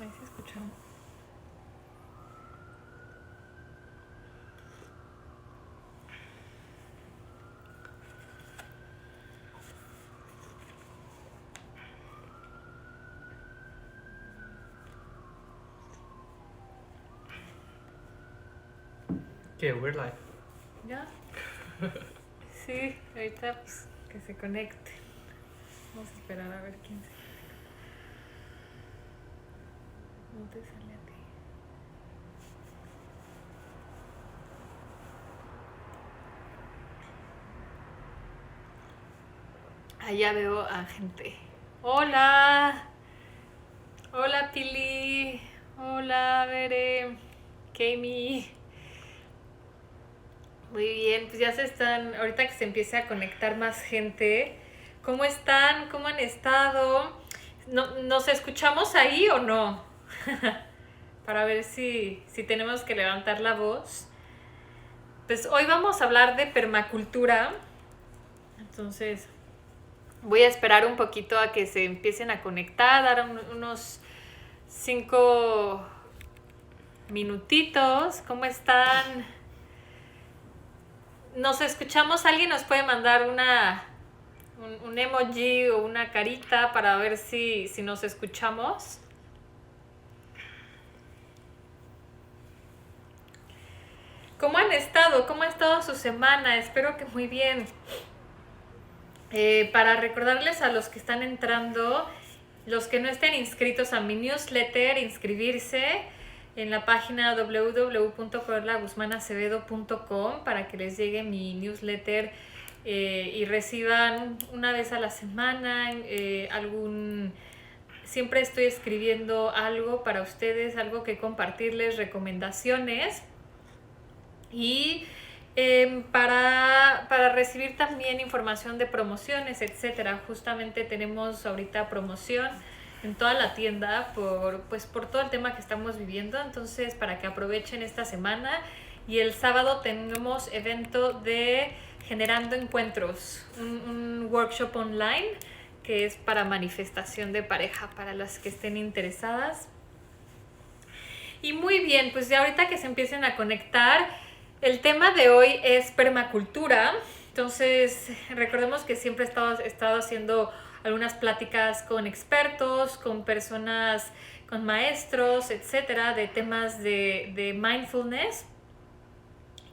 Ahí se escucharon. ¿Qué? We're live. ¿Ya? Sí, ahorita pues que se conecte. Vamos a esperar a ver quién se... No te sale a ti. Allá veo a gente. Hola. Hola Pili. Hola Bere. Kami. Muy bien, pues ya se están, ahorita que se empiece a conectar más gente. ¿Cómo están? ¿Cómo han estado? ¿Nos escuchamos ahí o no? Para ver si tenemos que levantar la voz. Pues hoy vamos a hablar de permacultura. Entonces voy a esperar un poquito a que se empiecen a conectar, dar unos 5 minutitos. ¿Cómo están? ¿Nos escuchamos? ¿Alguien nos puede mandar un emoji o una carita para ver si nos escuchamos? ¿Cómo han estado? ¿Cómo ha estado su semana? Espero que muy bien. Para recordarles a los que están entrando, los que no estén inscritos a mi newsletter, inscribirse en la página www.corlaguzmanacevedo.com para que les llegue mi newsletter y reciban una vez a la semana siempre estoy escribiendo algo para ustedes, algo que compartirles, recomendaciones y para recibir también información de promociones, etcétera. Justamente tenemos ahorita promoción en toda la tienda por todo el tema que estamos viviendo, entonces para que aprovechen esta semana. Y el sábado tenemos evento de Generando Encuentros, un workshop online que es para manifestación de pareja, para las que estén interesadas. Y muy bien, pues ya ahorita que se empiecen a conectar, el tema de hoy es permacultura. Entonces, recordemos que siempre he estado haciendo algunas pláticas con expertos, con personas, con maestros, etcétera, de temas de mindfulness.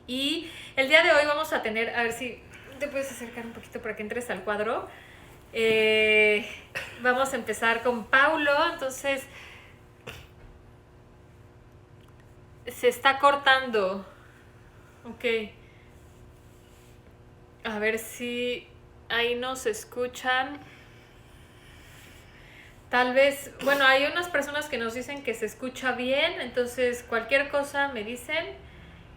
Y el día de hoy vamos a tener, a ver si te puedes acercar un poquito para que entres al cuadro. Vamos a empezar con Paulo. Entonces, se está cortando. Ok. A ver si ahí nos escuchan. Tal vez, bueno, hay unas personas que nos dicen que se escucha bien, entonces cualquier cosa me dicen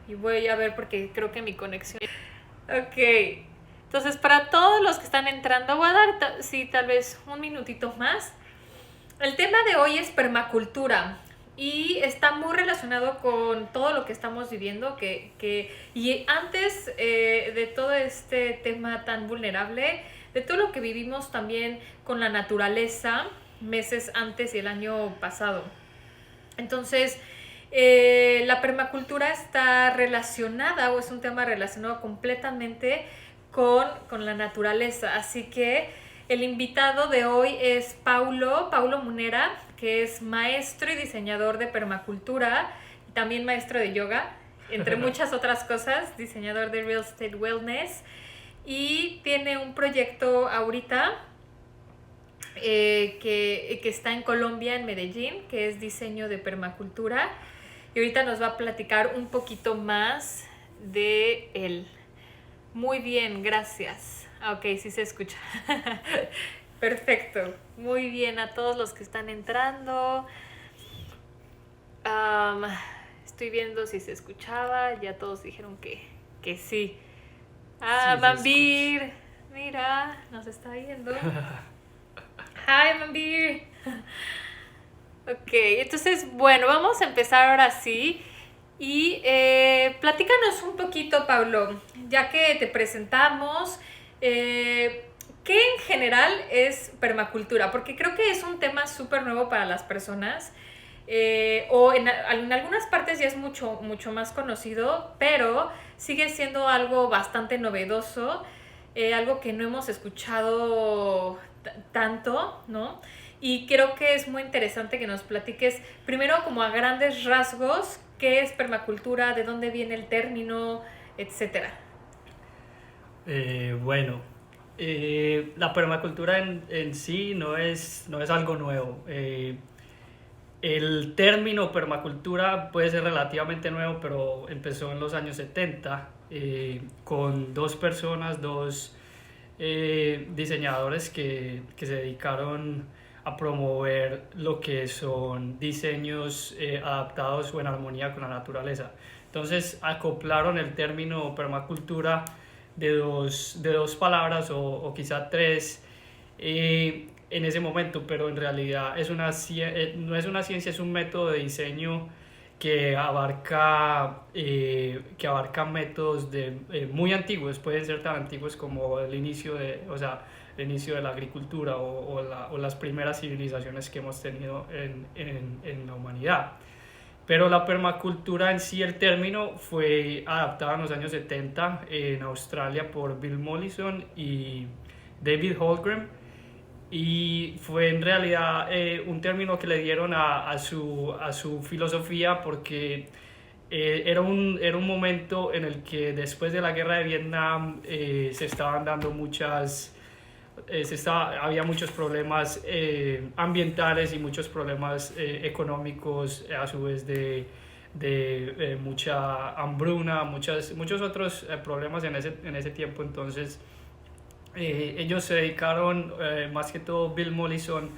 y voy a ver porque creo que mi conexión... Ok, entonces para todos los que están entrando voy a dar, tal vez un minutito más. El tema de hoy es permacultura y está muy relacionado con todo lo que estamos viviendo y antes de todo este tema tan vulnerable, de todo lo que vivimos también con la naturaleza meses antes y el año pasado. Entonces, la permacultura está relacionada o es un tema relacionado completamente con la naturaleza. Así que el invitado de hoy es Paulo Munera, que es maestro y diseñador de permacultura y también maestro de yoga, entre muchas otras cosas, diseñador de Real Estate Wellness, y tiene un proyecto ahorita que está en Colombia, en Medellín, que es diseño de permacultura. Y ahorita nos va a platicar un poquito más de él. Muy bien, gracias. Ok, sí se escucha. Perfecto. Muy bien a todos los que están entrando. Estoy viendo si se escuchaba. Ya todos dijeron que sí. Sí, Mambir. Mira, nos está viendo. Hi, Mambir. Ok, entonces, bueno, vamos a empezar ahora sí. Y platícanos un poquito, Pablo, ya que te presentamos, ¿qué en general es permacultura? Porque creo que es un tema súper nuevo para las personas o en algunas partes ya es mucho, mucho más conocido, pero sigue siendo algo bastante novedoso, algo que no hemos escuchado tanto, ¿no? Y creo que es muy interesante que nos platiques primero como a grandes rasgos qué es permacultura, de dónde viene el término, etcétera. Bueno, la permacultura en sí no es algo nuevo. El término permacultura puede ser relativamente nuevo, pero empezó en los años 70 con dos personas, dos diseñadores que se dedicaron a promover lo que son diseños adaptados o en armonía con la naturaleza. Entonces acoplaron el término permacultura de dos palabras o quizá tres en ese momento, pero en realidad no es una ciencia, es un método de diseño que abarca métodos muy antiguos, pueden ser tan antiguos como el inicio el inicio de la agricultura o las primeras civilizaciones que hemos tenido en la humanidad. Pero la permacultura en sí, el término, fue adaptado en los años 70 en Australia por Bill Mollison y David Holmgren, y fue en realidad un término que le dieron a su filosofía porque era un momento en el que después de la guerra de Vietnam se estaban dando había muchos problemas ambientales y muchos problemas económicos, a su vez de mucha hambruna, muchos otros problemas en ese tiempo. Entonces ellos se dedicaron, más que todo Bill Mollison,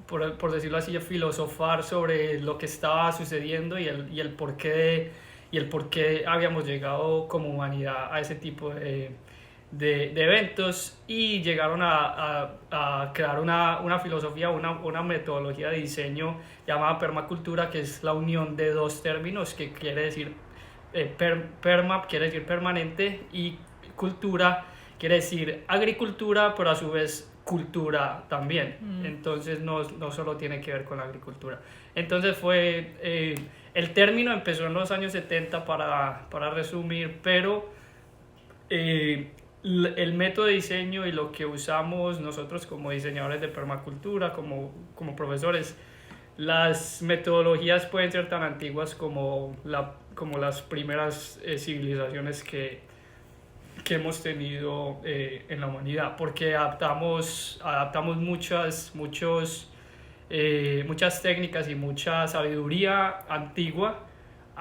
por decirlo así, a filosofar sobre lo que estaba sucediendo y el por qué habíamos llegado como humanidad a ese tipo de eventos, y llegaron a crear una filosofía, una metodología de diseño llamada permacultura, que es la unión de dos términos que quiere decir perma quiere decir permanente, y cultura quiere decir agricultura, pero a su vez cultura también. Entonces no solo tiene que ver con la agricultura. Entonces el término empezó en los años 70 para resumir, pero el método de diseño y lo que usamos nosotros como diseñadores de permacultura, como profesores, las metodologías pueden ser tan antiguas como las primeras civilizaciones que hemos tenido en la humanidad, porque adaptamos muchas técnicas y mucha sabiduría antigua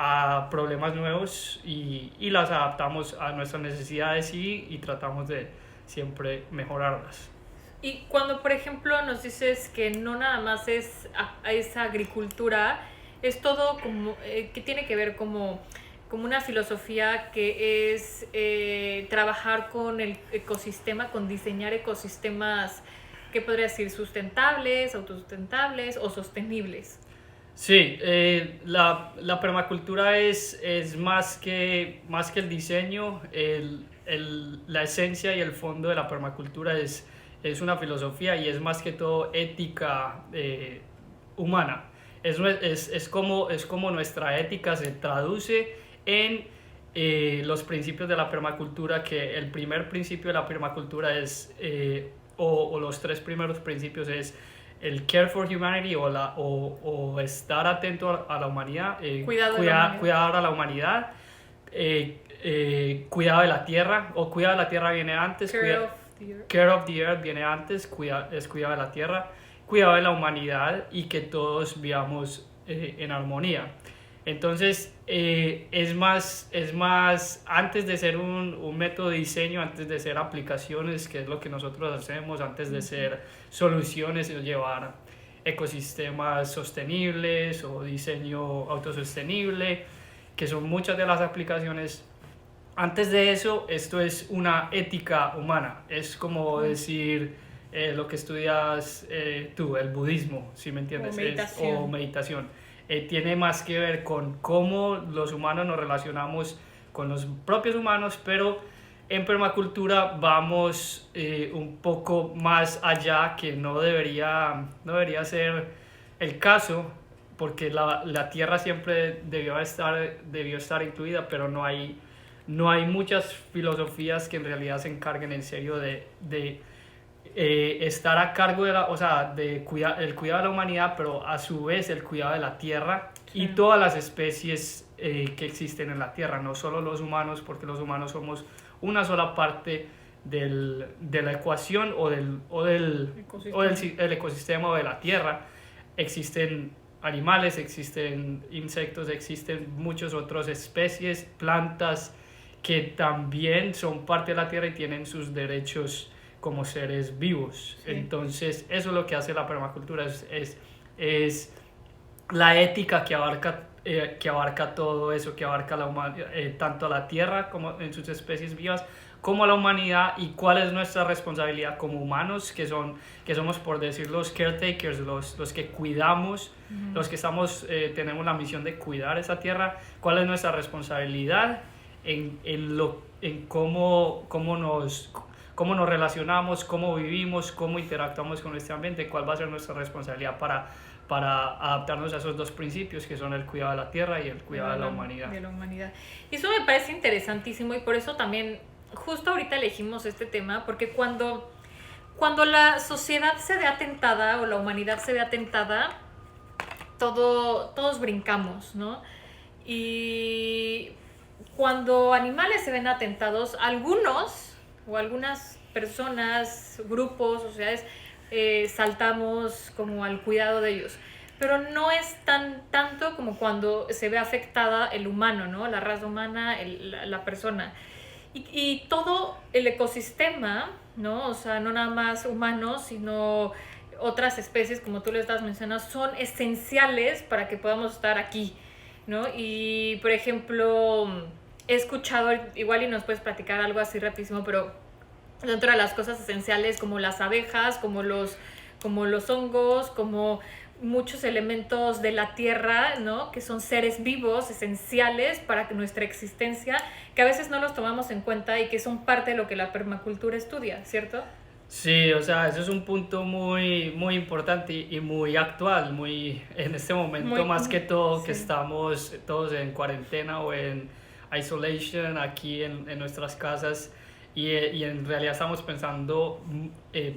a problemas nuevos, y las adaptamos a nuestras necesidades y tratamos de siempre mejorarlas. Y cuando, por ejemplo, nos dices que no nada más es esa agricultura, es todo como que tiene que ver como una filosofía que es trabajar con el ecosistema, con diseñar ecosistemas, ¿qué podría decir? Sustentables, autosustentables o sostenibles. Sí, la permacultura es más que el diseño. La esencia y el fondo de la permacultura es una filosofía, y es más que todo ética humana. Es como nuestra ética se traduce en los principios de la permacultura, que el primer principio de la permacultura es, o los tres primeros principios, es el care for humanity, o estar atento a la humanidad, cuidar a la humanidad, cuidado de la tierra, o cuidado de la tierra viene antes, care of the earth viene antes, es cuidado de la tierra, cuidado de la humanidad, y que todos vivamos en armonía. Entonces es más antes de ser un método de diseño, antes de ser aplicaciones, que es lo que nosotros hacemos, antes de ser soluciones y llevar ecosistemas sostenibles o diseño autosostenible, que son muchas de las aplicaciones. Antes de eso, esto es una ética humana, es como decir lo que estudias tú, el budismo, si me entiendes, o meditación. Tiene más que ver con cómo los humanos nos relacionamos con los propios humanos, pero en permacultura vamos un poco más allá, que no debería ser el caso, porque la tierra siempre debió estar incluida, pero no hay muchas filosofías que en realidad se encarguen en serio de estar a cargo o sea, el cuidado de la humanidad, pero a su vez el cuidado de la tierra y todas las especies que existen en la tierra, no solo los humanos, porque los humanos somos una sola parte de la ecuación el ecosistema o de la tierra. Existen animales, existen insectos, existen muchas otras especies, plantas que también son parte de la tierra y tienen sus derechos como seres vivos. Sí. Entonces, eso es lo que hace la permacultura, es la ética que abarca todo eso, que abarca tanto a la tierra como en sus especies vivas, como a la humanidad, y cuál es nuestra responsabilidad como humanos, que somos, por decir, los caretakers, los que cuidamos, los que tenemos la misión de cuidar esa tierra. Cuál es nuestra responsabilidad en cómo nos relacionamos, cómo vivimos, cómo interactuamos con este ambiente, cuál va a ser nuestra responsabilidad para adaptarnos a esos dos principios, que son el cuidado de la tierra y el cuidado de la humanidad. Y eso me parece interesantísimo, y por eso también justo ahorita elegimos este tema, porque cuando la sociedad se ve atentada o la humanidad se ve atentada, todos brincamos, ¿no? Y cuando animales se ven atentados, algunos o algunas personas, grupos, sociedades, saltamos como al cuidado de ellos. Pero no es tanto como cuando se ve afectada el humano, ¿no? La raza humana, la persona. Y todo el ecosistema, ¿no? O sea, no nada más humanos, sino otras especies, como tú le estás mencionando, son esenciales para que podamos estar aquí, ¿no? Y, por ejemplo, he escuchado, igual y nos puedes platicar algo así rapidísimo, pero dentro de las cosas esenciales, como las abejas, como los hongos, como muchos elementos de la tierra, ¿no? Que son seres vivos esenciales para que nuestra existencia, que a veces no los tomamos en cuenta y que son parte de lo que la permacultura estudia, ¿cierto? Sí, o sea, eso es un punto muy, muy importante y muy actual, en este momento más que todo, sí, que estamos todos en cuarentena o en isolation aquí en nuestras casas, y en realidad estamos pensando,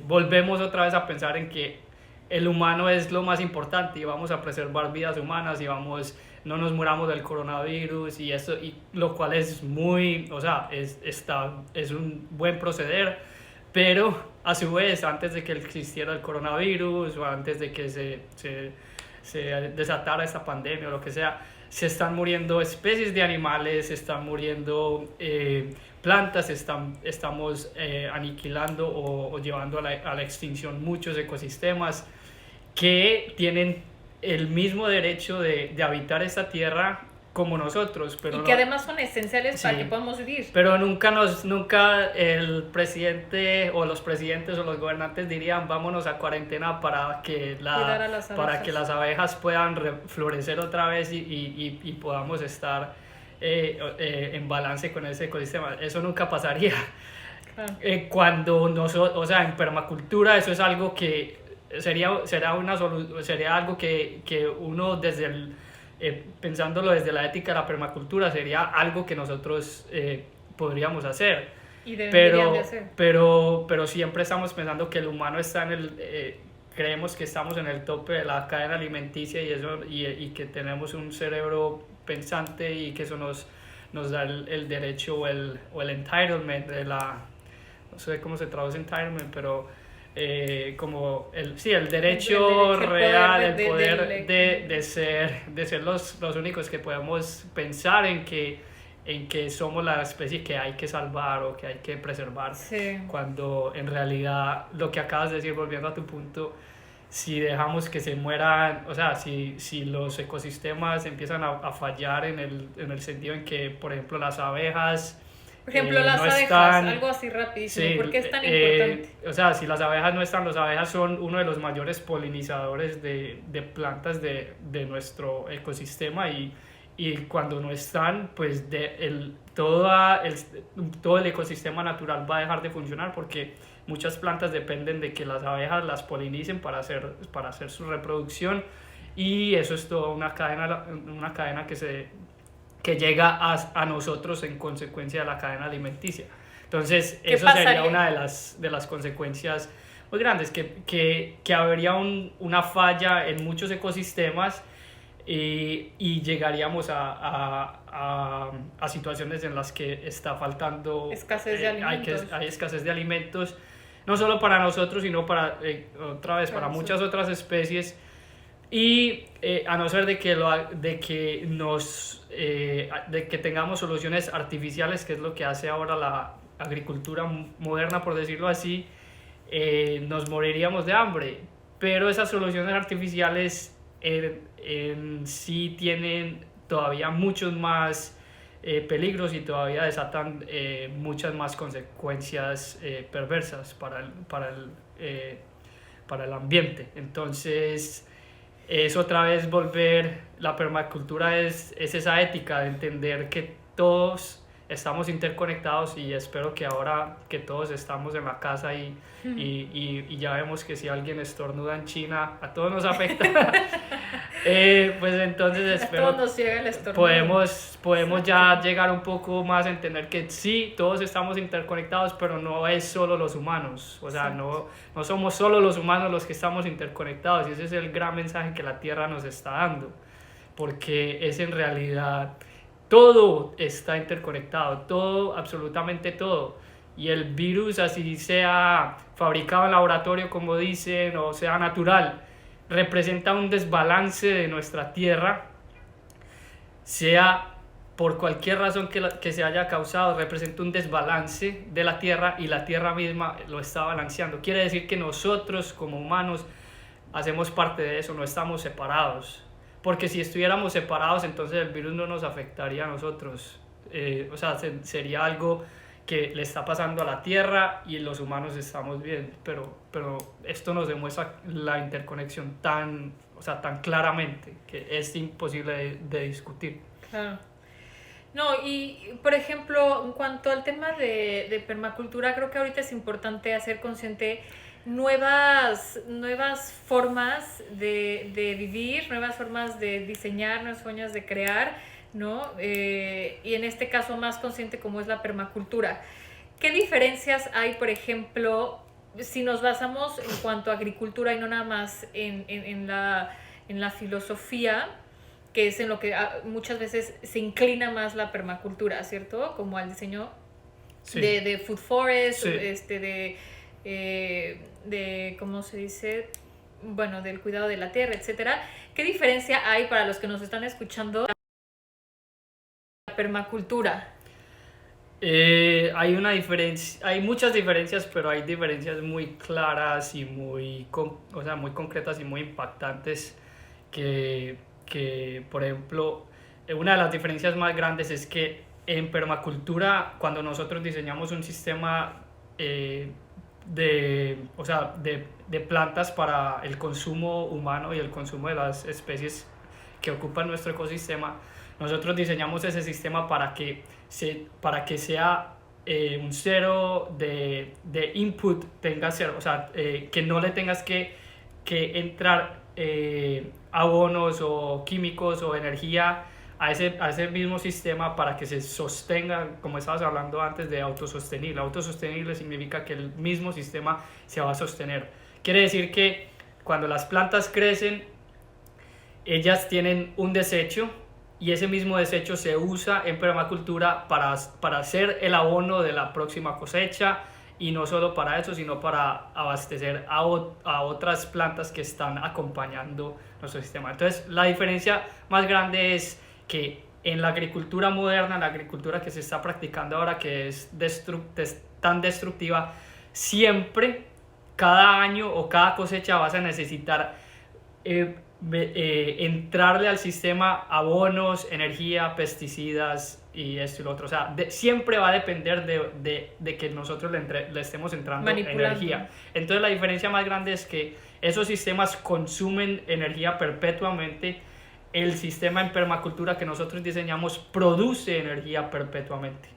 volvemos otra vez a pensar en que el humano es lo más importante y vamos a preservar vidas humanas y no nos muramos del coronavirus, y lo cual es o sea, es un buen proceder, pero a su vez, antes de que existiera el coronavirus o antes de que se desatara esta pandemia o lo que sea, se están muriendo especies de animales, se están muriendo plantas, estamos aniquilando o llevando a la extinción muchos ecosistemas que tienen el mismo derecho de habitar esta tierra como nosotros, pero y que además son esenciales, sí, para que podamos vivir. Pero nunca el presidente o los presidentes o los gobernantes dirían vámonos a cuarentena para que las abejas puedan florecer otra vez y podamos estar en balance con ese ecosistema. Eso nunca pasaría. Claro. O sea, en permacultura eso es algo que sería algo que uno pensándolo desde la ética de la permacultura, sería algo que nosotros podríamos hacer. Y deberían de hacer. Pero siempre estamos pensando que el humano está creemos que estamos en el tope de la cadena alimenticia y que tenemos un cerebro pensante, y que eso nos da el derecho o el entitlement no sé cómo se traduce entitlement, pero como el derecho real, el poder de ser los únicos que podemos pensar en que somos la especie que hay que salvar o que hay que preservar, sí, cuando en realidad lo que acabas de decir, volviendo a tu punto, si dejamos que se mueran, o sea, si los ecosistemas empiezan a fallar en el sentido en que, por ejemplo, las abejas, por ejemplo, las abejas, algo así rapidísimo, sí, ¿por qué es tan importante? O sea, si las abejas no están, las abejas son uno de los mayores polinizadores de plantas de nuestro ecosistema, y cuando no están, pues todo el ecosistema natural va a dejar de funcionar, porque muchas plantas dependen de que las abejas las polinicen para hacer su reproducción, y eso es toda una cadena que llega a nosotros en consecuencia de la cadena alimenticia. Entonces, eso sería una de las consecuencias muy grandes, que habría una falla en muchos ecosistemas y llegaríamos a situaciones en las que está faltando escasez de alimentos. Hay escasez de alimentos, no solo para nosotros, sino para muchas otras especies. Y a no ser de que tengamos soluciones artificiales, que es lo que hace ahora la agricultura moderna, por decirlo así, nos moriríamos de hambre. Pero esas soluciones artificiales en sí tienen todavía muchos más peligros y todavía desatan muchas más consecuencias perversas para el ambiente. Entonces, es otra vez la permacultura es esa ética de entender que todos estamos interconectados, y espero que ahora que todos estamos en la casa y ya vemos que si alguien estornuda en China, a todos nos afecta, pues entonces espero a todos nos llega el estornudo. podemos ya llegar un poco más a entender que sí, todos estamos interconectados, pero no es solo los humanos, o sea, no somos solo los humanos los que estamos interconectados, y ese es el gran mensaje que la Tierra nos está dando, porque es en realidad... Todo está interconectado, todo, absolutamente todo. Y el virus, así sea fabricado en laboratorio, como dicen, o sea natural, representa un desbalance de nuestra Tierra, sea por cualquier razón que se haya causado, representa un desbalance de la Tierra, y la Tierra misma lo está balanceando. Quiere decir que nosotros como humanos hacemos parte de eso, no estamos separados. Porque si estuviéramos separados, entonces el virus no nos afectaría a nosotros. O sea, sería algo que le está pasando a la Tierra y los humanos estamos bien. Pero esto nos demuestra la interconexión tan claramente, que es imposible de discutir. Claro. No, y por ejemplo, en cuanto al tema de permacultura, creo que ahorita es importante hacer consciente nuevas formas de vivir, nuevas formas de diseñar, nuevas formas de crear, ¿no? Y en este caso más consciente como es la permacultura. ¿Qué diferencias hay, por ejemplo, si nos basamos en cuanto a agricultura y no nada más en la filosofía, que es en lo que muchas veces se inclina más la permacultura, ¿cierto? Como al diseño de food forest, de ¿cómo se dice? Bueno, del cuidado de la tierra, etcétera. ¿Qué diferencia hay para los que nos están escuchando la permacultura? Hay muchas diferencias, pero hay diferencias muy claras y muy concretas y muy impactantes que por ejemplo, una de las diferencias más grandes es que en permacultura, cuando nosotros diseñamos un sistema de plantas para el consumo humano y el consumo de las especies que ocupan nuestro ecosistema, nosotros diseñamos ese sistema para que sea un cero de input, tenga cero, o sea, que no le tengas que entrar abonos o químicos o energía a ese mismo sistema para que se sostenga, como estabas hablando antes de autosostenible. Autosostenible significa que el mismo sistema se va a sostener. Quiere decir que cuando las plantas crecen, ellas tienen un desecho, y ese mismo desecho se usa en permacultura para hacer el abono de la próxima cosecha, y no solo para eso, sino para abastecer a otras plantas que están acompañando nuestro sistema. Entonces, la diferencia más grande es que en la agricultura moderna, la agricultura que se está practicando ahora, que es tan destructiva, siempre, cada año o cada cosecha vas a necesitar entrarle al sistema abonos, energía, pesticidas y esto y lo otro. O sea, siempre va a depender de que nosotros le estemos entrando energía. Entonces la diferencia más grande es que esos sistemas consumen energía perpetuamente. El sistema en permacultura que nosotros diseñamos produce energía perpetuamente.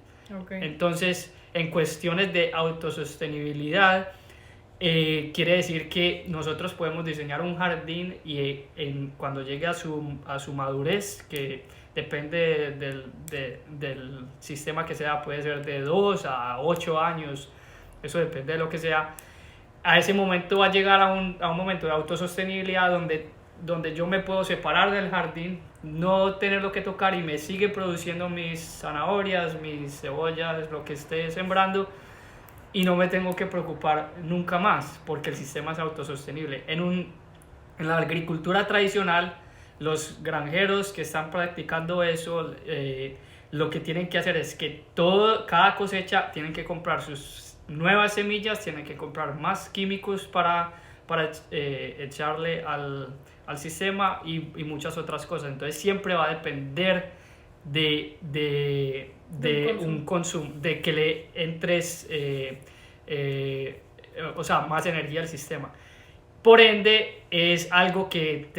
Okay. Entonces, en cuestiones de autosostenibilidad, quiere decir que nosotros podemos diseñar un jardín y cuando llegue a su madurez, que depende del sistema que sea, puede ser de 2 a 8 años, eso depende de lo que sea, a ese momento va a llegar a un momento de autosostenibilidad donde yo me puedo separar del jardín, no tenerlo que tocar y me sigue produciendo mis zanahorias, mis cebollas, lo que esté sembrando, y no me tengo que preocupar nunca más porque el sistema es autosostenible. En la agricultura tradicional, los granjeros que están practicando eso, lo que tienen que hacer es que cada cosecha tienen que comprar sus nuevas semillas, tienen que comprar más químicos para echarle al sistema y muchas otras cosas. Entonces siempre va a depender de un consumo, de que le entres o sea, más energía al sistema. Por ende, es algo que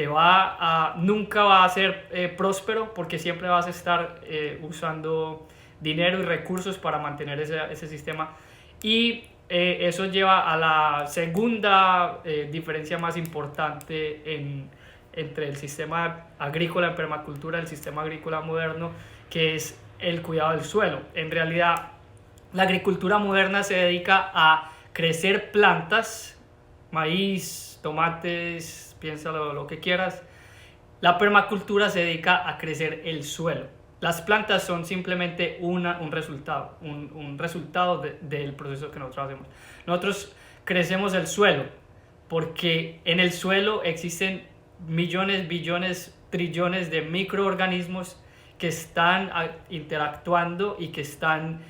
nunca va a ser próspero, porque siempre vas a estar usando dinero y recursos para mantener ese sistema. Y eso lleva a la segunda diferencia más importante entre el sistema agrícola en permacultura y el sistema agrícola moderno, que es el cuidado del suelo. En realidad, la agricultura moderna se dedica a crecer plantas, maíz, tomates, piénsalo lo que quieras. La permacultura se dedica a crecer el suelo. Las plantas son simplemente un resultado, un resultado del proceso que nosotros hacemos. Nosotros crecemos el suelo porque en el suelo existen millones, billones, trillones de microorganismos que están interactuando y que están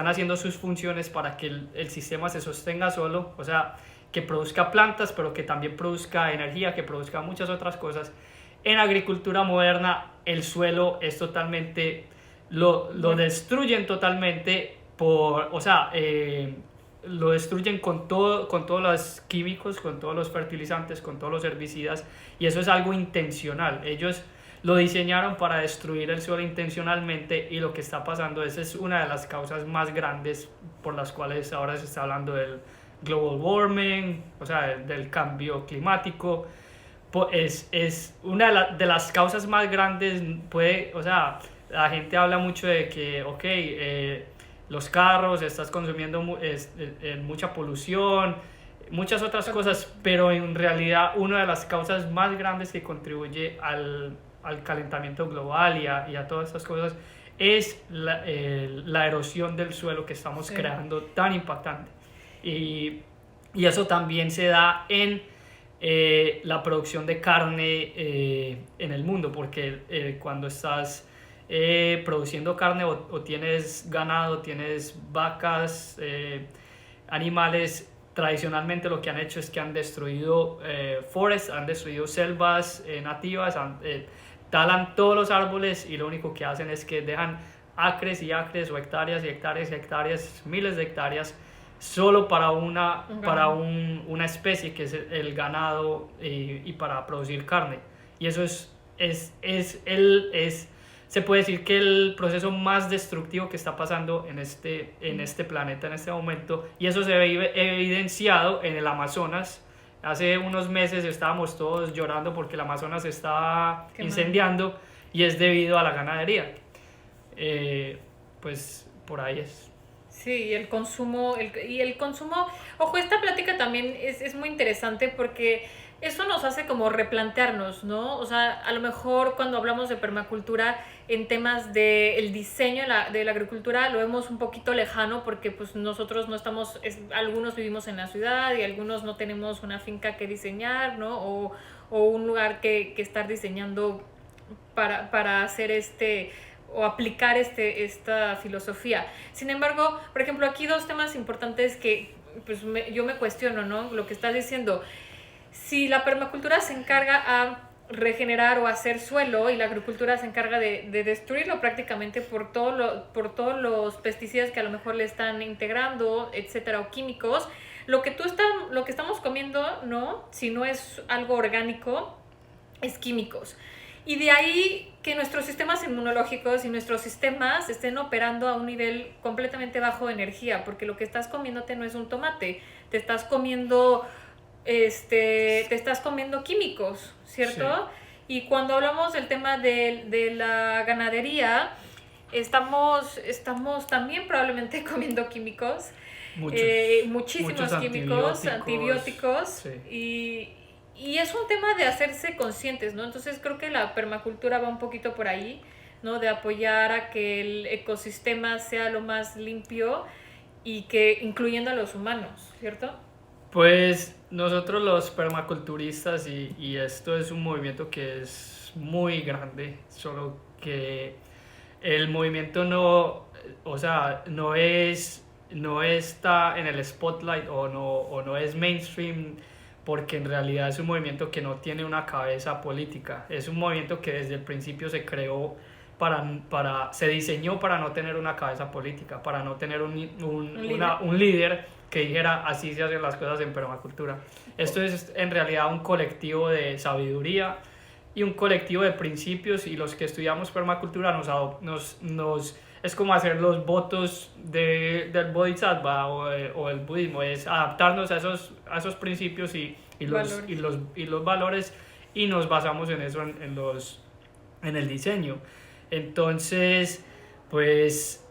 haciendo sus funciones para que el sistema se sostenga solo, o sea, que produzca plantas, pero que también produzca energía, que produzca muchas otras cosas. En agricultura moderna, el suelo es totalmente, lo destruyen totalmente, o sea, lo destruyen con todos los químicos, con todos los fertilizantes, con todos los herbicidas, y eso es algo intencional. Ellos lo diseñaron para destruir el suelo intencionalmente, y lo que está pasando es una de las causas más grandes por las cuales ahora se está hablando del global warming, o sea, del cambio climático. Es una de las causas más grandes. O sea, la gente habla mucho de que, los carros, estás consumiendo mucha polución, muchas otras cosas, pero en realidad una de las causas más grandes que contribuye al calentamiento global y a todas estas cosas es la erosión del suelo que estamos creando tan impactante. Y eso también se da en la producción de carne en el mundo, porque cuando estás produciendo carne o tienes ganado, tienes vacas, animales, tradicionalmente lo que han hecho es que han destruido forests, han destruido selvas nativas, talan todos los árboles, y lo único que hacen es que dejan acres y acres o hectáreas y hectáreas y hectáreas, miles de hectáreas, solo para una especie que es el ganado, y para producir carne. Y eso se puede decir que el proceso más destructivo que está pasando en este planeta en este momento, y eso se ve evidenciado en el Amazonas. Hace unos meses estábamos todos llorando porque el Amazonas se está incendiando, y es debido a la ganadería. Pues por ahí es. Sí, y el consumo, ojo, esta plática también es muy interesante porque eso nos hace como replantearnos, ¿no? O sea, a lo mejor cuando hablamos de permacultura en temas del diseño de la agricultura lo vemos un poquito lejano, porque pues nosotros no estamos, algunos vivimos en la ciudad y algunos no tenemos una finca que diseñar, ¿no? O un lugar que estar diseñando para hacer o aplicar esta filosofía. Sin embargo, por ejemplo, aquí dos temas importantes que pues yo me cuestiono, ¿no? Lo que estás diciendo, si la permacultura se encarga a regenerar o hacer suelo, y la agricultura se encarga de destruirlo prácticamente por todos los pesticidas que a lo mejor le están integrando, etcétera, o químicos, lo que estamos comiendo, ¿no? Si no es algo orgánico, es químicos. Y de ahí que nuestros sistemas inmunológicos y nuestros sistemas estén operando a un nivel completamente bajo de energía, porque lo que estás comiéndote no es un tomate, te te estás comiendo, te estás comiendo químicos, ¿cierto? Sí. Y cuando hablamos del tema de la ganadería, estamos también probablemente comiendo químicos. Muchísimos químicos, antibióticos sí. Y es un tema de hacerse conscientes, ¿no? Entonces creo que la permacultura va un poquito por ahí, ¿no? De apoyar a que el ecosistema sea lo más limpio y que incluyendo a los humanos, ¿cierto? Pues nosotros los permaculturistas, y esto es un movimiento que es muy grande, solo que el movimiento no está en el spotlight o no es mainstream, porque en realidad es un movimiento que no tiene una cabeza política. Es un movimiento que desde el principio se creó se diseñó para no tener una cabeza política, para no tener un líder que dijera así se hacen las cosas en permacultura. Esto es en realidad un colectivo de sabiduría y un colectivo de principios, y los que estudiamos permacultura es como hacer los votos del Bodhisattva o el budismo, es adaptarnos a esos principios y los valores, y nos basamos en eso en el diseño. Entonces, pues...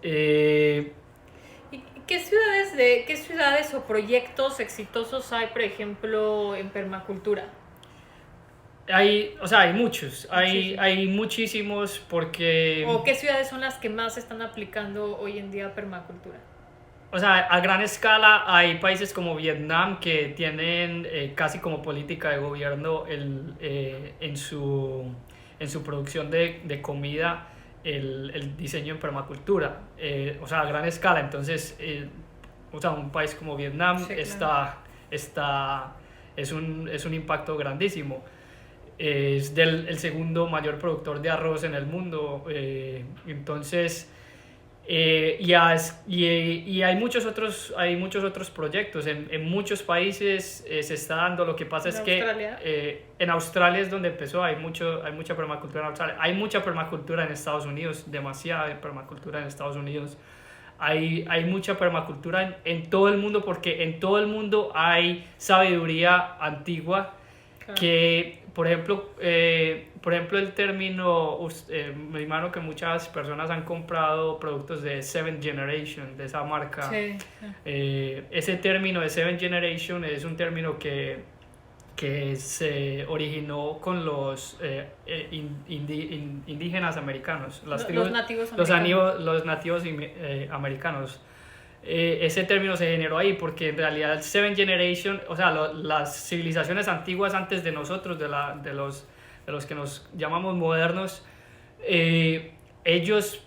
¿Qué ciudades o proyectos exitosos hay, por ejemplo, en permacultura? Hay muchos, hay muchísimos, porque... ¿O qué ciudades son las que más están aplicando hoy en día permacultura? O sea, a gran escala hay países como Vietnam que tienen casi como política de gobierno en su producción de comida el diseño en permacultura, a gran escala. Entonces, un país como Vietnam sí, claro. Es un impacto grandísimo. Es el segundo mayor productor de arroz en el mundo. Entonces, y hay muchos otros proyectos en muchos países. Se está dando. Lo que pasa es Australia? Que en Australia es donde empezó. Hay mucha permacultura en Australia, hay mucha permacultura en Estados Unidos, demasiada permacultura en Estados Unidos, hay mucha permacultura en todo el mundo, porque en todo el mundo hay sabiduría antigua. Claro. Que por ejemplo el término, me imagino que muchas personas han comprado productos de Seventh Generation, de esa marca. Sí. Ese término de Seventh Generation es un término que se originó con los indígenas americanos, los nativos americanos. Ese término se generó ahí porque en realidad el Seventh Generation, las civilizaciones antiguas antes de nosotros, de los que nos llamamos modernos, ellos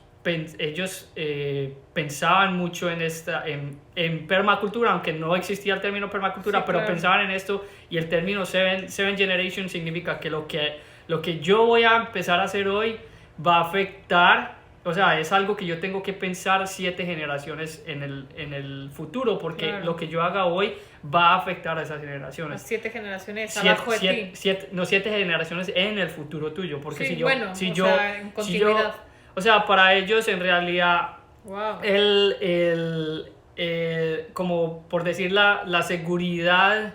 pensaban mucho en permacultura, aunque no existía el término permacultura, sí, pero claro. Pensaban en esto, y el término Seventh Generation significa que lo que yo voy a empezar a hacer hoy va a afectar. Es algo que yo tengo que pensar 7 generaciones en el futuro, porque claro. Lo que yo haga hoy va a afectar a esas generaciones. Las 7 generaciones abajo de ti. 7 generaciones en el futuro tuyo, porque sí, en continuidad. Para ellos en realidad, wow. Como por decir la seguridad,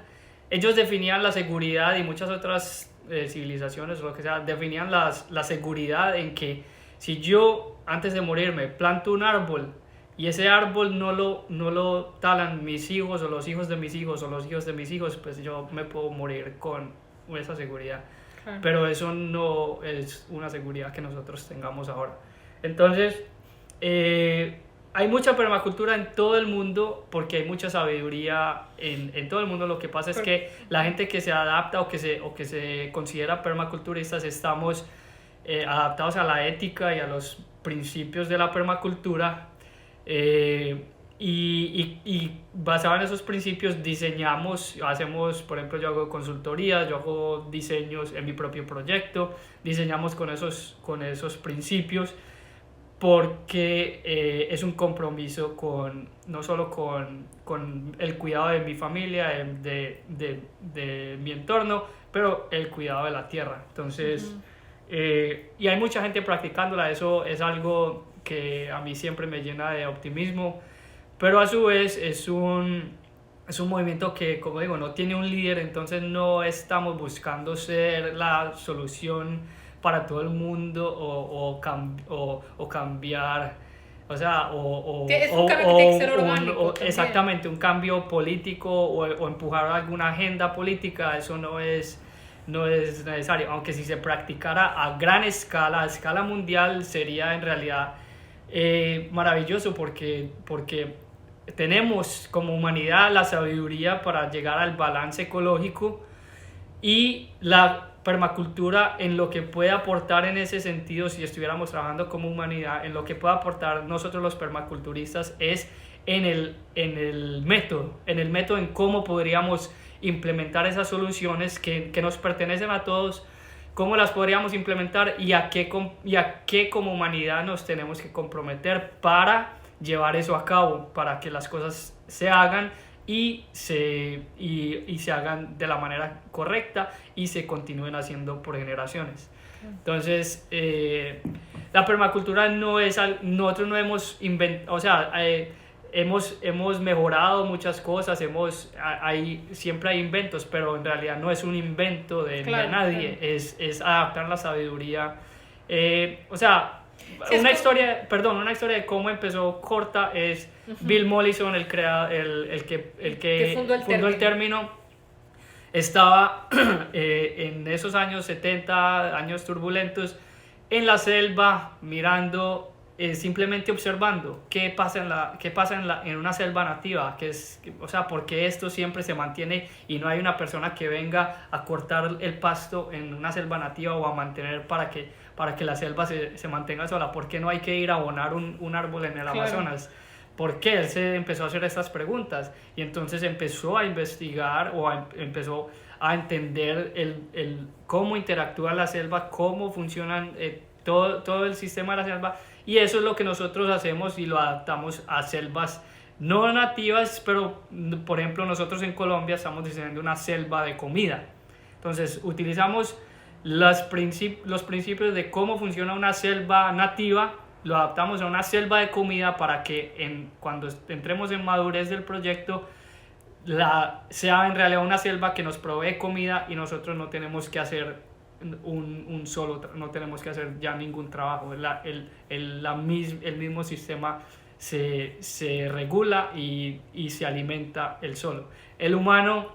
ellos definían la seguridad, y muchas otras civilizaciones o lo que sea, definían la seguridad en que si yo antes de morirme planto un árbol y ese árbol no lo talan mis hijos o los hijos de mis hijos o los hijos de mis hijos, pues yo me puedo morir con esa seguridad. Claro. Pero eso no es una seguridad que nosotros tengamos ahora. Entonces, hay mucha permacultura en todo el mundo porque hay mucha sabiduría en todo el mundo. Lo que pasa es que la gente que se adapta o que se considera permaculturistas estamos adaptados a la ética y a los principios de la permacultura, y basado en esos principios hacemos, por ejemplo, yo hago consultorías, yo hago diseños en mi propio proyecto, diseñamos con esos principios, porque es un compromiso no solo con el cuidado de mi familia, de mi entorno, pero el cuidado de la tierra. Entonces, uh-huh. Y hay mucha gente practicándola. Eso es algo que a mí siempre me llena de optimismo, pero a su vez es un es un movimiento que, como digo, no tiene un líder, entonces no estamos buscando ser la solución para todo el mundo o cambiar, o sea, Es un cambio que tiene que ser orgánico también. exactamente, un cambio político o empujar alguna agenda política, eso no es necesario, aunque si se practicara a gran escala, a escala mundial, sería en realidad maravilloso porque tenemos como humanidad la sabiduría para llegar al balance ecológico y la permacultura en lo que puede aportar en ese sentido, si estuviéramos trabajando como humanidad, en lo que puede aportar nosotros los permaculturistas es en el método, en cómo podríamos implementar esas soluciones que nos pertenecen a todos, cómo las podríamos implementar y a qué como humanidad nos tenemos que comprometer para llevar eso a cabo, para que las cosas se hagan y se hagan de la manera correcta y se continúen haciendo por generaciones. Entonces, la permacultura no es, nosotros no hemos inventado, o sea, hemos mejorado muchas cosas, siempre hay inventos, pero en realidad no es un invento de nadie, claro. Es adaptar la sabiduría. O sea, sí, una historia de cómo empezó Corta es Bill Mollison, el que fundó el término. Estaba en esos años 70, años turbulentos, en la selva mirando, simplemente observando qué pasa en una selva nativa, o sea, porque esto siempre se mantiene y no hay una persona que venga a cortar el pasto en una selva nativa o a mantener para que la selva se mantenga sola. ¿Por qué no hay que ir a abonar un árbol en el Amazonas? ¿Por qué? Él se empezó a hacer estas preguntas y entonces empezó a investigar empezó a entender cómo interactúa la selva, cómo funcionan todo el sistema de la selva, y eso es lo que nosotros hacemos y lo adaptamos a selvas no nativas, pero por ejemplo nosotros en Colombia estamos diseñando una selva de comida. Entonces utilizamos los principios de cómo funciona una selva nativa, lo adaptamos a una selva de comida para que cuando entremos en madurez del proyecto sea en realidad una selva que nos provee comida y nosotros no tenemos que hacer no tenemos que hacer ya ningún trabajo. El mismo sistema se regula y se alimenta el solo. El humano,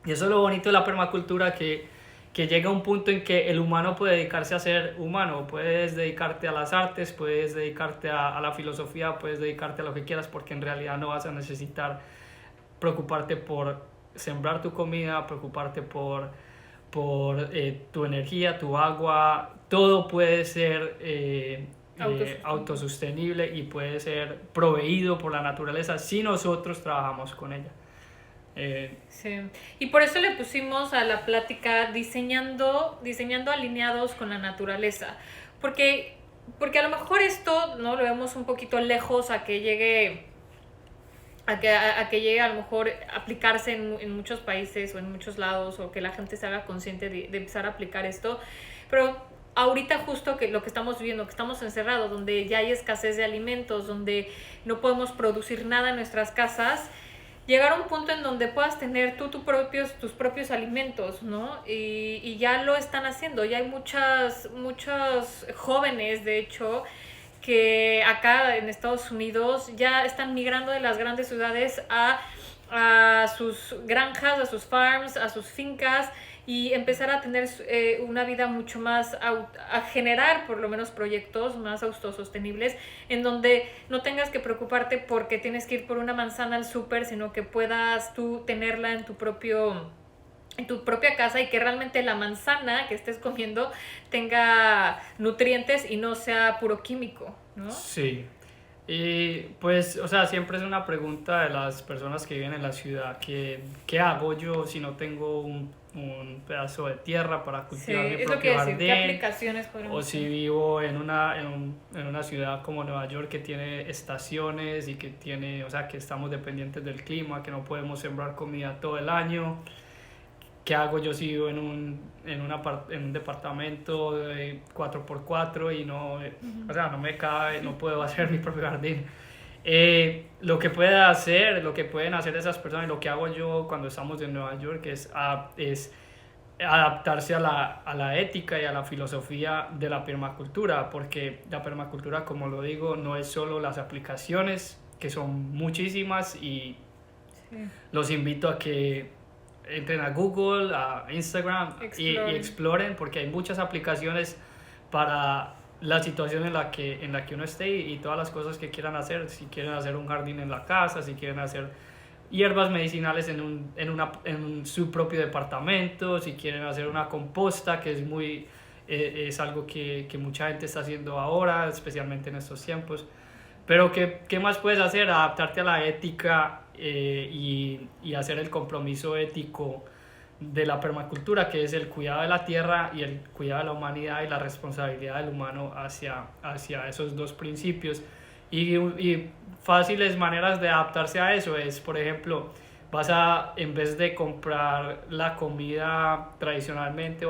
y eso es lo bonito de la permacultura, que llega a un punto en que el humano puede dedicarse a ser humano. Puedes dedicarte a las artes, puedes dedicarte a la filosofía, puedes dedicarte a lo que quieras, porque en realidad no vas a necesitar preocuparte por sembrar tu comida, preocuparte por tu energía, tu agua. Todo puede ser autosostenible y puede ser proveído por la naturaleza si nosotros trabajamos con ella. Sí, y por eso le pusimos a la plática diseñando alineados con la naturaleza, porque a lo mejor esto no lo vemos un poquito lejos a que llegue a lo mejor aplicarse en muchos países o en muchos lados, o que la gente se haga consciente de empezar a aplicar esto, pero ahorita justo que lo que estamos viviendo, que estamos encerrados, donde ya hay escasez de alimentos, donde no podemos producir nada en nuestras casas, llegar a un punto en donde puedas tener tus propios alimentos, ¿no? Y ya lo están haciendo. Ya hay muchos jóvenes, de hecho, que acá en Estados Unidos ya están migrando de las grandes ciudades a sus granjas, a sus farms, a sus fincas, y empezar a tener una vida mucho más, a generar por lo menos proyectos más autosostenibles, en donde no tengas que preocuparte porque tienes que ir por una manzana al súper, sino que puedas tú tenerla en tu propia casa, y que realmente la manzana que estés comiendo tenga nutrientes y no sea puro químico, ¿no? Sí. Y pues, o sea, siempre es una pregunta de las personas que viven en la ciudad, ¿qué hago yo si no tengo un pedazo de tierra para cultivar mi propio jardín? ¿Qué aplicaciones podemos hacer? O si vivo en una ciudad como Nueva York, que tiene estaciones y que tiene, o sea, que estamos dependientes del clima, que no podemos sembrar comida todo el año. ¿Qué hago yo si vivo en un departamento de 4x4 y no me cabe, no puedo hacer mi propio jardín? Lo que pueden hacer esas personas, y lo que hago yo cuando estamos en Nueva York es adaptarse a la ética y a la filosofía de la permacultura, porque la permacultura, como lo digo, no es solo las aplicaciones, que son muchísimas, y Sí. los invito a que entren a Google, a Instagram y exploren, porque hay muchas aplicaciones para la situación en la que uno esté y todas las cosas que quieran hacer. Si quieren hacer un jardín en la casa, si quieren hacer hierbas medicinales en su propio departamento, si quieren hacer una composta, que es algo que mucha gente está haciendo ahora, especialmente en estos tiempos. Pero ¿qué más puedes hacer? Adaptarte a la ética, y hacer el compromiso ético de la permacultura, que es el cuidado de la tierra y el cuidado de la humanidad y la responsabilidad del humano hacia esos dos principios. Y fáciles maneras de adaptarse a eso es, por ejemplo, en vez de comprar la comida tradicionalmente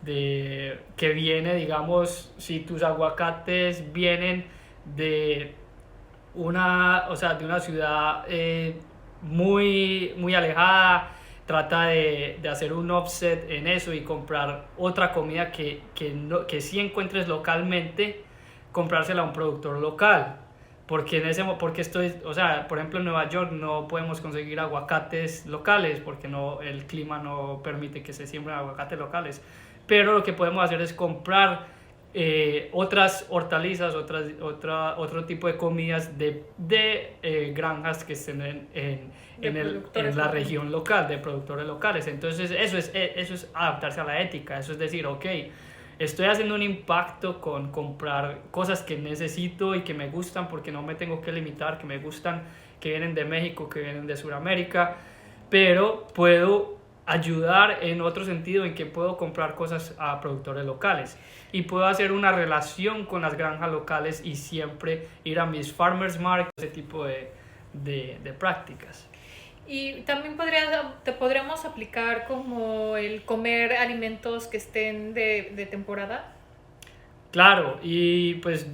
que viene, digamos, si tus aguacates vienen de de una ciudad muy alejada, trata de hacer un offset en eso y comprar otra comida que sí encuentres localmente, comprársela a un productor local. Por ejemplo, en Nueva York no podemos conseguir aguacates locales porque el clima no permite que se siembren aguacates locales. Pero lo que podemos hacer es comprar otras hortalizas, otro tipo de comidas de granjas que estén en la región local, de productores locales. Entonces eso es adaptarse a la ética, eso es decir, ok, estoy haciendo un impacto con comprar cosas que necesito y que me gustan, porque no me tengo que limitar, que me gustan, que vienen de México, que vienen de Sudamérica, pero puedo ayudar en otro sentido, en que puedo comprar cosas a productores locales y puedo hacer una relación con las granjas locales y siempre ir a mis farmers markets, ese tipo de prácticas. Y también podríamos aplicar como el comer alimentos que estén de temporada. Claro, y pues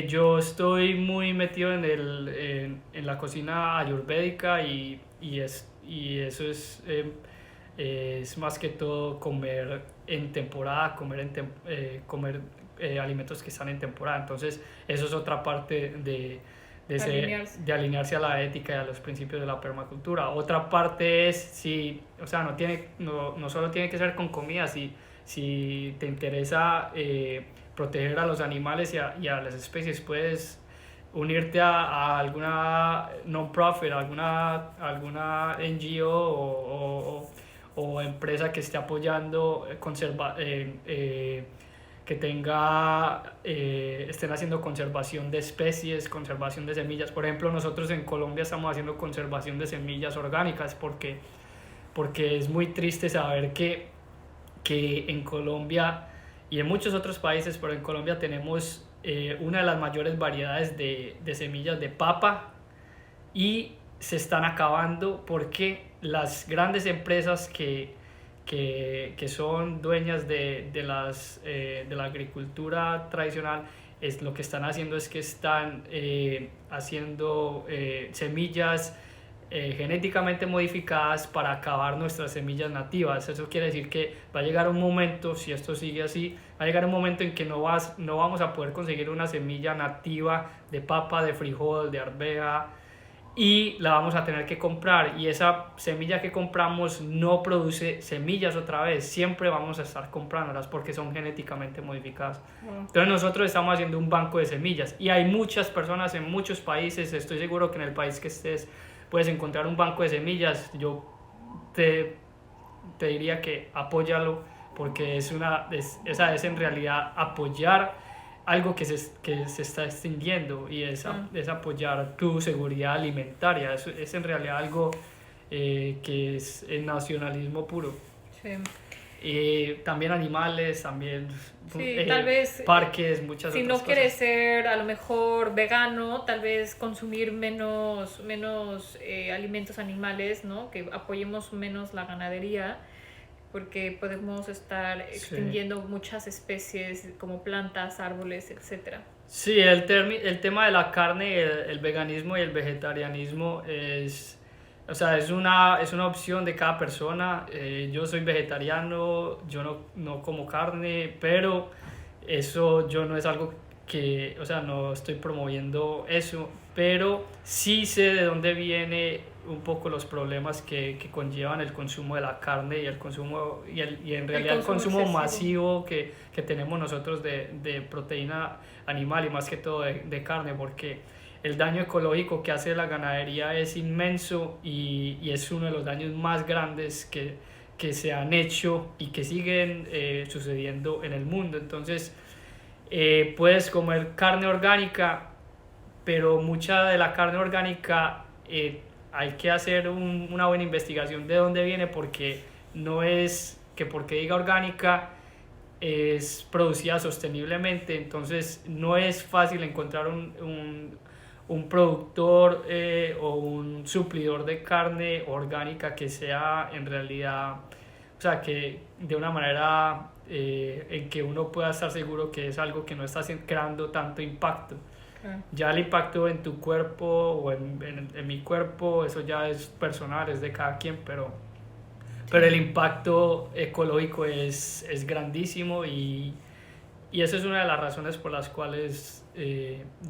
yo estoy muy metido en la cocina ayurvédica, y eso es más que todo comer en temporada, comer alimentos que están en temporada. Entonces eso es otra parte de alinearse a la ética y a los principios de la permacultura. Otra parte es, o sea, no solo tiene que ser con comida. Si te interesa proteger a los animales y a las especies, puedes unirte a alguna non-profit, alguna NGO o empresa que esté apoyando estén haciendo conservación de especies, conservación de semillas. Por ejemplo, nosotros en Colombia estamos haciendo conservación de semillas orgánicas, porque es muy triste saber que en Colombia y en muchos otros países, pero en Colombia tenemos una de las mayores variedades de semillas de papa, y se están acabando porque las grandes empresas que son dueñas de la agricultura tradicional, lo que están haciendo es que están haciendo semillas genéticamente modificadas para acabar nuestras semillas nativas. Eso quiere decir que va a llegar un momento, si esto sigue así, va a llegar un momento en que no vamos a poder conseguir una semilla nativa de papa, de frijol, de arveja, y la vamos a tener que comprar, y esa semilla que compramos no produce semillas otra vez, siempre vamos a estar comprándolas porque son genéticamente modificadas. Entonces nosotros estamos haciendo un banco de semillas, y hay muchas personas en muchos países. Estoy seguro que en el país que estés puedes encontrar un banco de semillas. Yo te diría que apóyalo, porque es en realidad apoyar algo que se está extinguiendo, y es apoyar tu seguridad alimentaria. Es en realidad algo que es el nacionalismo puro. Sí. También animales, también tal vez, parques, muchas si otras no cosas. quieres ser a lo mejor vegano, tal vez consumir menos alimentos animales, ¿no? Que apoyemos menos la ganadería. porque podemos estar Sí. extinguiendo muchas especies como plantas, árboles, etcétera. Sí, el tema de la carne, el veganismo y el vegetarianismo o sea, es una opción de cada persona. Yo soy vegetariano, yo no como carne, pero eso yo no es algo que, o sea, no estoy promoviendo eso, pero sí sé de dónde viene un poco los problemas que conllevan el consumo de la carne y el consumo y en realidad el consumo excesivo. masivo que tenemos nosotros de proteína animal y más que todo de carne, porque el daño ecológico que hace la ganadería es inmenso y es uno de los daños más grandes que se han hecho y que siguen sucediendo en el mundo. Entonces, puedes comer carne orgánica, pero mucha de la carne orgánica hay que hacer una buena investigación de dónde viene, porque no es que porque diga orgánica es producida sosteniblemente. Entonces no es fácil encontrar un productor o un suplidor de carne orgánica que sea en realidad, o sea, que de una manera en que uno pueda estar seguro que es algo que no está creando tanto impacto. Ya el impacto en tu cuerpo o en mi cuerpo, eso ya es personal, es de cada quien, pero el impacto ecológico es grandísimo y esa es una de las razones por las cuales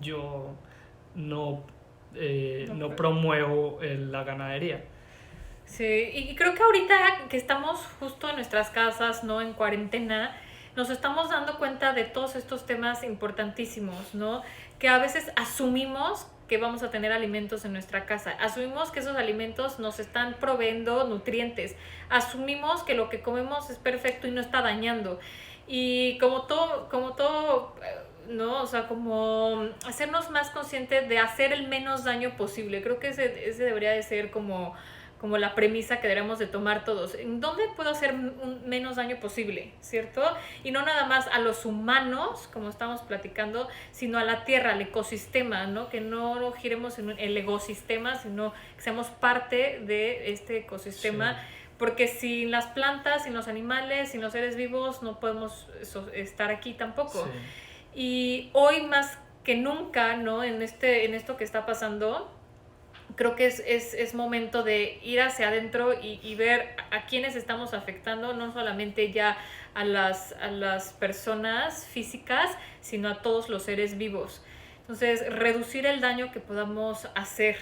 yo no, no promuevo la ganadería. Sí, y creo que ahorita que estamos justo en nuestras casas, ¿no? En cuarentena, nos estamos dando cuenta de todos estos temas importantísimos, ¿no? Que a veces asumimos que vamos a tener alimentos en nuestra casa, asumimos que esos alimentos nos están proveyendo nutrientes, asumimos que lo que comemos es perfecto y no está dañando. Y como todo, ¿no? O sea, como hacernos más conscientes de hacer el menos daño posible. Creo que ese debería de ser como la premisa que deberíamos de tomar todos. ¿En dónde puedo hacer un menos daño posible? ¿Cierto? Y no nada más a los humanos, como estamos platicando, sino a la tierra, al ecosistema, ¿no? Que no giremos en el ecosistema, sino que seamos parte de este ecosistema. Sí. Porque sin las plantas, sin los animales, sin los seres vivos, no podemos estar aquí tampoco. Sí. Y hoy más que nunca, ¿no? En esto que está pasando, creo que es momento de ir hacia adentro y ver a quiénes estamos afectando, no solamente ya a las personas físicas, sino a todos los seres vivos. Entonces, reducir el daño que podamos hacer.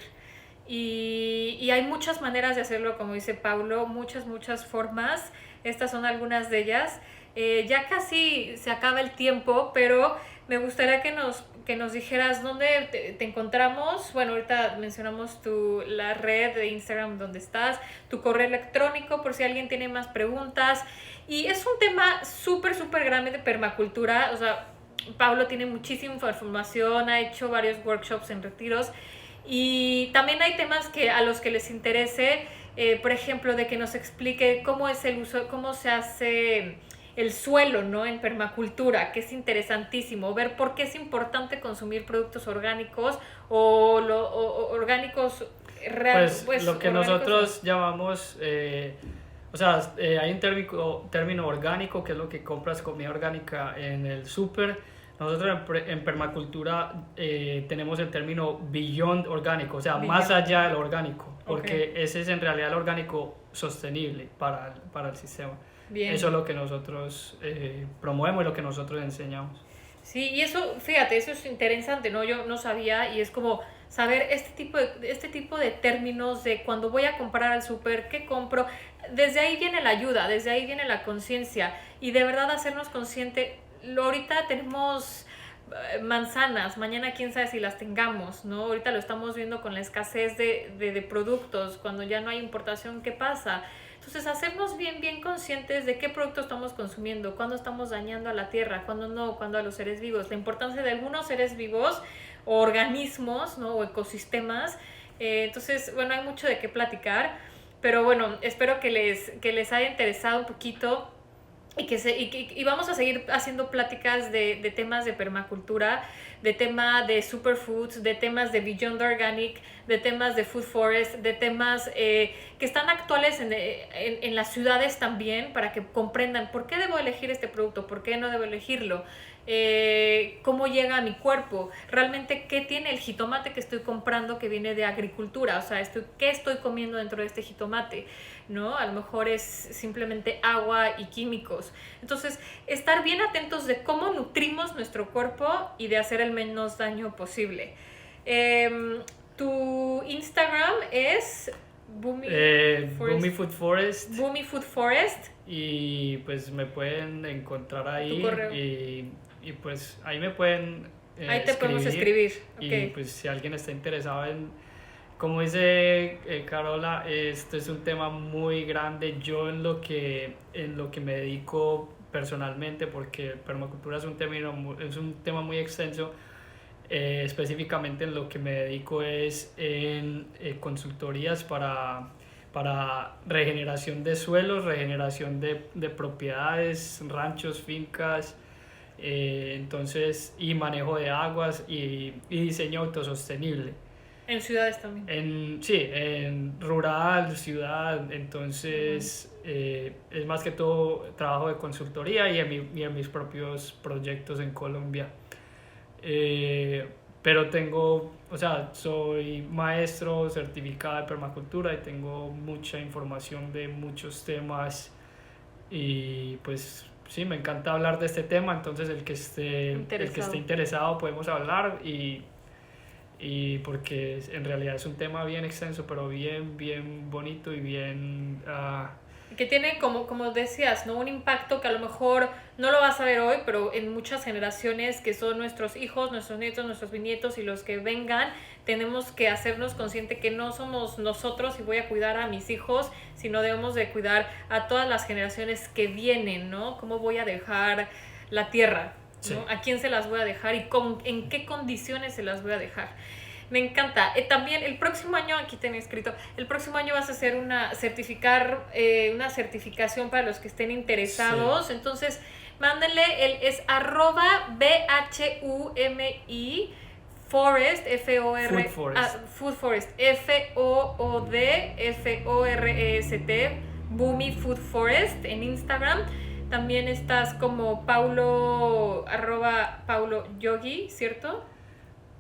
Y hay muchas maneras de hacerlo, como dice Paulo, muchas formas. Estas son algunas de ellas. Ya casi se acaba el tiempo, pero me gustaría que nos dijeras dónde te encontramos. Bueno, ahorita mencionamos la red de Instagram donde estás, tu correo electrónico por si alguien tiene más preguntas. Y es un tema súper grande de permacultura. O sea, Pablo tiene muchísima información, ha hecho varios workshops en retiros. Y también hay temas a los que les interese, por ejemplo, de que nos explique cómo es el uso, cómo se hace el suelo, ¿no? En permacultura, que es interesantísimo, ver por qué es importante consumir productos orgánicos o orgánicos reales. Pues lo que orgánicos nosotros llamamos, o sea, hay un término orgánico, que es lo que compras comida orgánica en el súper. Nosotros en permacultura tenemos el término beyond orgánico, o sea, más allá del orgánico, porque ese es en realidad el orgánico sostenible para el sistema. Bien. Eso es lo que nosotros promovemos y lo que nosotros enseñamos. Sí, y eso, fíjate, eso es interesante, ¿no? Yo no sabía, y es como saber este tipo de términos de cuando voy a comprar al súper, ¿qué compro? Desde ahí viene la ayuda, desde ahí viene la conciencia, y de verdad hacernos consciente. Ahorita tenemos manzanas, mañana quién sabe si las tengamos, ¿no? Ahorita lo estamos viendo con la escasez de productos, cuando ya no hay importación, ¿qué pasa? Entonces, hacernos bien conscientes de qué producto estamos consumiendo, cuándo estamos dañando a la tierra, cuándo no, cuándo a los seres vivos, la importancia de algunos seres vivos o organismos, ¿no? O ecosistemas. Entonces, bueno, hay mucho de qué platicar, pero bueno, espero que les haya interesado un poquito y vamos a seguir haciendo pláticas de temas de permacultura, de tema de superfoods, de temas de Beyond Organic, de temas de Food Forest, de temas que están actuales en las ciudades también, para que comprendan por qué debo elegir este producto, por qué no debo elegirlo, cómo llega a mi cuerpo, realmente qué tiene el jitomate que estoy comprando que viene de agricultura, o sea, qué estoy comiendo dentro de este jitomate, ¿no? A lo mejor es simplemente agua y químicos. Entonces, estar bien atentos de cómo nutrimos nuestro cuerpo y de hacer el menos daño posible. Tu Instagram es Boomy Food Forest. Boomy Food Forest. Y pues me pueden encontrar ahí. Tu correo. Y pues ahí me pueden ahí te podemos escribir. Okay. Y pues si alguien está interesado en, como dice Carola, esto es un tema muy grande. Yo en lo que me dedico personalmente, porque permacultura es un tema muy extenso, específicamente en lo que me dedico es en consultorías para regeneración de suelos, regeneración de propiedades, ranchos, fincas, entonces, y manejo de aguas y diseño autosostenible. En ciudades también. Sí, en rural, ciudad, entonces es más que todo trabajo de consultoría y en mis propios proyectos en Colombia. Pero soy maestro certificado de permacultura y tengo mucha información de muchos temas y pues sí, me encanta hablar de este tema, entonces el que esté interesado podemos hablar y porque en realidad es un tema bien extenso, pero bien bonito y bien... que tiene, como decías, ¿no? Un impacto que a lo mejor no lo vas a ver hoy, pero en muchas generaciones que son nuestros hijos, nuestros nietos, nuestros bisnietos y los que vengan, tenemos que hacernos consciente que no somos nosotros y voy a cuidar a mis hijos, sino debemos de cuidar a todas las generaciones que vienen, ¿no? ¿Cómo voy a dejar la tierra? ¿No? Sí. ¿A quién se las voy a dejar y en qué condiciones se las voy a dejar? Me encanta. También el próximo año, aquí tenía escrito, el próximo año vas a hacer una certificación para los que estén interesados. Sí. Entonces, mándenle, es @BHUMI Forest, F-O-R, Food Forest, F-O-O-D-F-O-R-E-S-T, Boomy Food Forest en Instagram. También estás como Paulo, @Paulo Yogi, ¿cierto?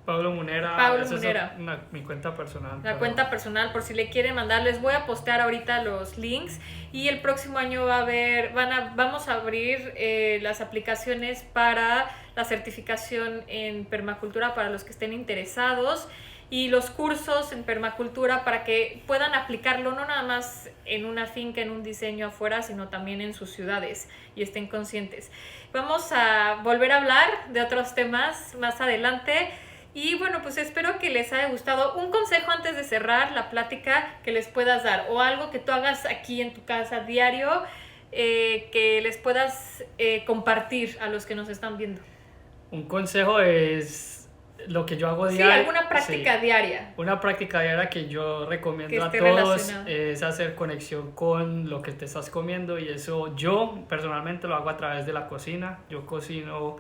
Pablo Munera, Pablo Munera. Es mi cuenta personal. Cuenta personal, por si le quieren mandar, les voy a postear ahorita los links. Y el próximo año vamos a abrir las aplicaciones para la certificación en permacultura para los que estén interesados, y los cursos en permacultura para que puedan aplicarlo no nada más en una finca, en un diseño afuera, sino también en sus ciudades y estén conscientes. Vamos a volver a hablar de otros temas más adelante. Y bueno, pues espero que les haya gustado. Un consejo antes de cerrar la plática que les puedas dar, o algo que tú hagas aquí en tu casa diario, que les puedas compartir a los que nos están viendo. Un consejo es lo que yo hago diario. Sí, alguna práctica diaria. Una práctica diaria que yo recomiendo a todos es hacer conexión con lo que te estás comiendo, y eso yo personalmente lo hago a través de la cocina. Yo cocino...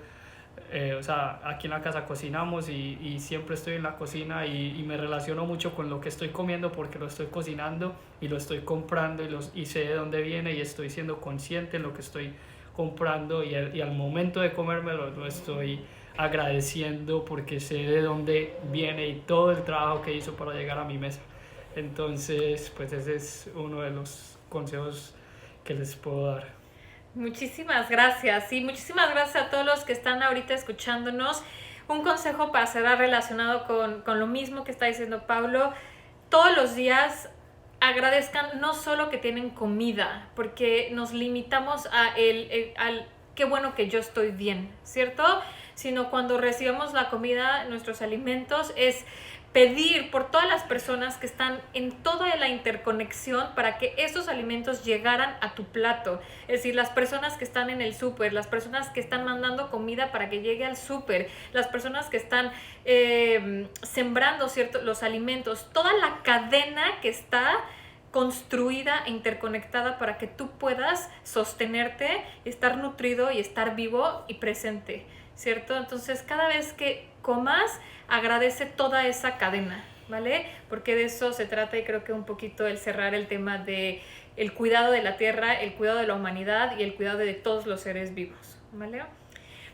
aquí en la casa cocinamos y siempre estoy en la cocina y me relaciono mucho con lo que estoy comiendo porque lo estoy cocinando y lo estoy comprando y sé de dónde viene y estoy siendo consciente en lo que estoy comprando y al momento de comérmelo lo estoy agradeciendo porque sé de dónde viene y todo el trabajo que hizo para llegar a mi mesa. Entonces, pues ese es uno de los consejos que les puedo dar. Muchísimas gracias, y muchísimas gracias a todos los que están ahorita escuchándonos. Un consejo para cerrar relacionado con lo mismo que está diciendo Pablo: todos los días agradezcan no solo que tienen comida, porque nos limitamos al qué bueno que yo estoy bien, ¿cierto? Sino cuando recibamos la comida, nuestros alimentos, es pedir por todas las personas que están en toda la interconexión para que esos alimentos llegaran a tu plato. Es decir, las personas que están en el súper, las personas que están mandando comida para que llegue al súper, las personas que están sembrando los alimentos, toda la cadena que está construida e interconectada para que tú puedas sostenerte, estar nutrido y estar vivo y presente, ¿cierto? Entonces, cada vez que comas, agradece toda esa cadena, ¿vale? Porque de eso se trata, y creo que un poquito el cerrar el tema de el cuidado de la tierra, el cuidado de la humanidad y el cuidado de todos los seres vivos, ¿vale?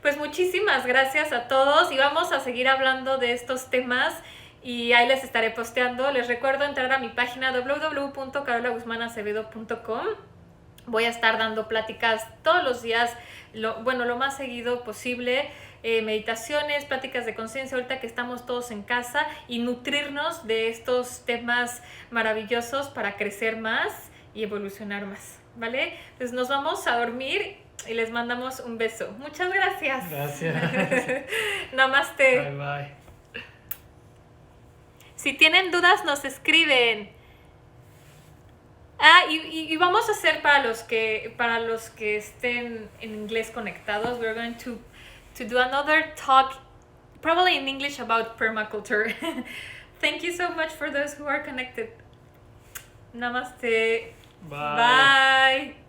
Pues muchísimas gracias a todos y vamos a seguir hablando de estos temas y ahí les estaré posteando. Les recuerdo entrar a mi página www.carolaguzmanacevedo.com. Voy a estar dando pláticas todos los días, lo más seguido posible, meditaciones, pláticas de conciencia, ahorita que estamos todos en casa, y nutrirnos de estos temas maravillosos para crecer más y evolucionar más, ¿vale? Pues nos vamos a dormir y les mandamos un beso. Muchas gracias. Gracias. Namaste. Bye, bye. Si tienen dudas, nos escriben. Y vamos a hacer para los que estén en inglés conectados, we're going to do another talk, probably in English, about permaculture. Thank you so much for those who are connected. Namaste. Bye. Bye.